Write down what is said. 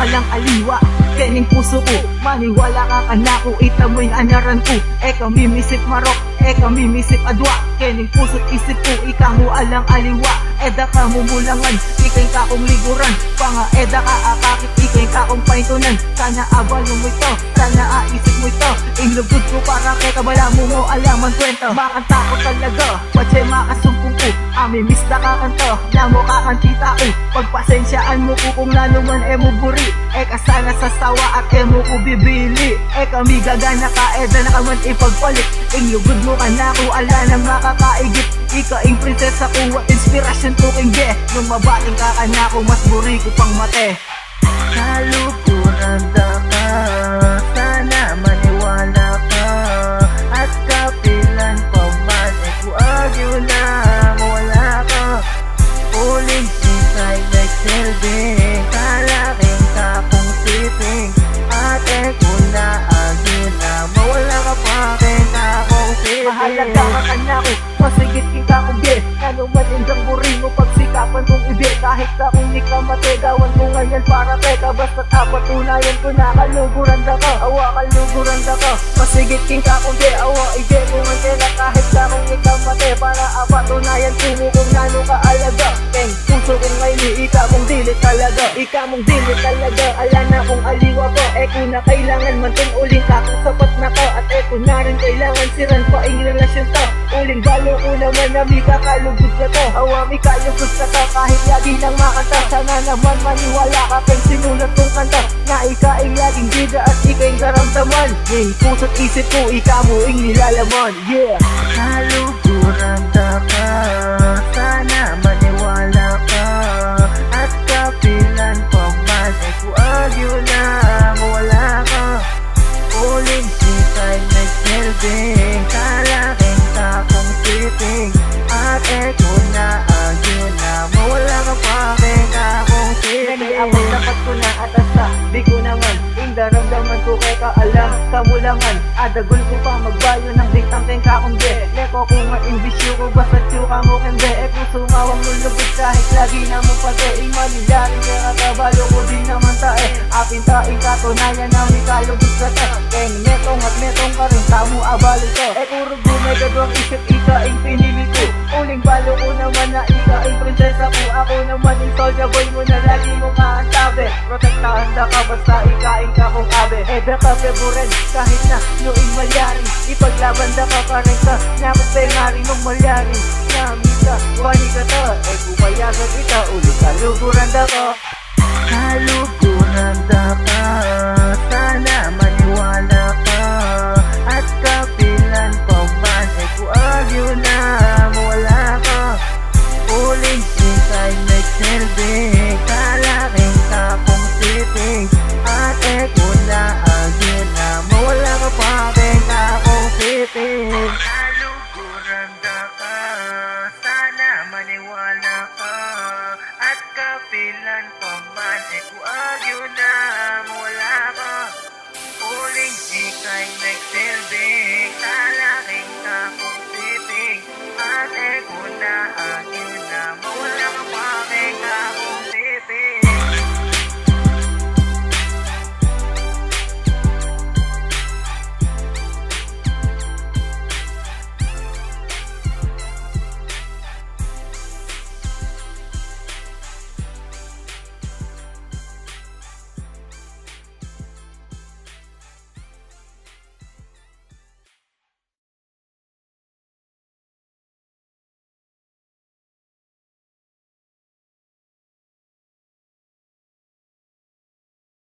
alang-aliwa kening puso ko, maniwala ka kanako, itamoy anaran ko. Eka mimisip marok, eka mimisip adwa, kening puso't isip ko, ikaw mo alang-aliwa. Eda ka mumulangan, ikay ka kong liguran, panga eda ka akakit, ikay ka kong paintunan. Sana abalo mo ito, sana aisip mo ito, inlugod ko para kay kabala mo alaman kwento. Makanta ko talaga, patse makasumpong ko, amimiss na kakanto, namo kakantita ko. Pagpasensyaan mo ko kung lalo man mo buri, eka sana sa sawa at mo ko bibili. Eka mi gagana ka, eda na ka man ipagpalit, inlugod mo ka na ko, ala nang makakaigit. Ika ing prinsesa ko, what inspirasyon to king ge. Nung mabating ka kanako, mas buri ko pang mate. Kalukuran da ka, sana maniwala ka, at kapilan pa man kuagyo na wala ka. Uling sisay nagsilbing, kalaking kakong siping, ate ko na agin na mawala ka pa king kakong siping. Mahalaga ka kanako, masigit king kakong ge. Ano man indang buri mo, pagsikapan kong ibi. Kahit na kung di ka mategawan mo ngayon para teka, basta't apatunayan ko na kaluguran da ka, awa kaluguran da ka. Masigit king kakong ge, awa ige mo man kaya, kahit na kung di ka mate, para apatunayan ko mo kung nano ka alaga. Keng puso kong ngayon, ika mong dilit talaga, ika mong dilit talaga. Ala na kung aliwa ko, eko na kailangan man tong uling ka, kung sapat na ka, at eko na rin kailangan siran pa ing relasyon to. Uling balo ko naman na mi kakalugod ka to, awa mi kalugod ka to, kahit lagi nang makanta. Sana naman maniwala ka kay sinulat kong kanta, na ika ay laging bida at ika'y karamdaman. Ning puso't isip ko, ika mo ing nilalaman. Yeah! Kaluguran da ka, sana maniwala ka, at kapilan pa man kuagyo na wala ka. Uling sisay nagsilbing, kalaking kakong siping, ate ko na agyo na mawala ka pa king kakong Nani siping. abot dapat ko na atasa, di ko naman daramdaman ko kay kaalam, kamulangan adagol ko pa magbayo ng ditang keng kakong ge. Leko ko nga imbisyo ko, basta tsuka mo keng ge. E kung sumawang lulubid kahit lagi na mo pati, imalilari kaya katabalo ko din naman tae. Akin taing katunayan na may kalubid ka ta, keng netong at netong ka rin, tamo abalo ko. E kurog may gadwang isip, ika ing pinili ko. Uling balo ko naman na ika ing prinsesa ko, ako naman yung soldier boy mo na lagi mo kaantabi. Protektahan da ka basta ika ing kakong abe. Eda ka feboren, kahit na noong malyari, ipaglaban da ka parang ka, napot pengari nung malyari. Nami ka, wani ka to, e kumayagan ika, ulit kaluguran da ko. Kaluguran da ka, sana maniwala ka, at kapilan pa man kuagyo na wala ka. Uling sisay nagsilbing, kalaking kakong siping, ate ko na agin na mawala ka pa king kakong siping. Kaluguran da ka, sana maniwala ka, at kapilan pa man kuagyo na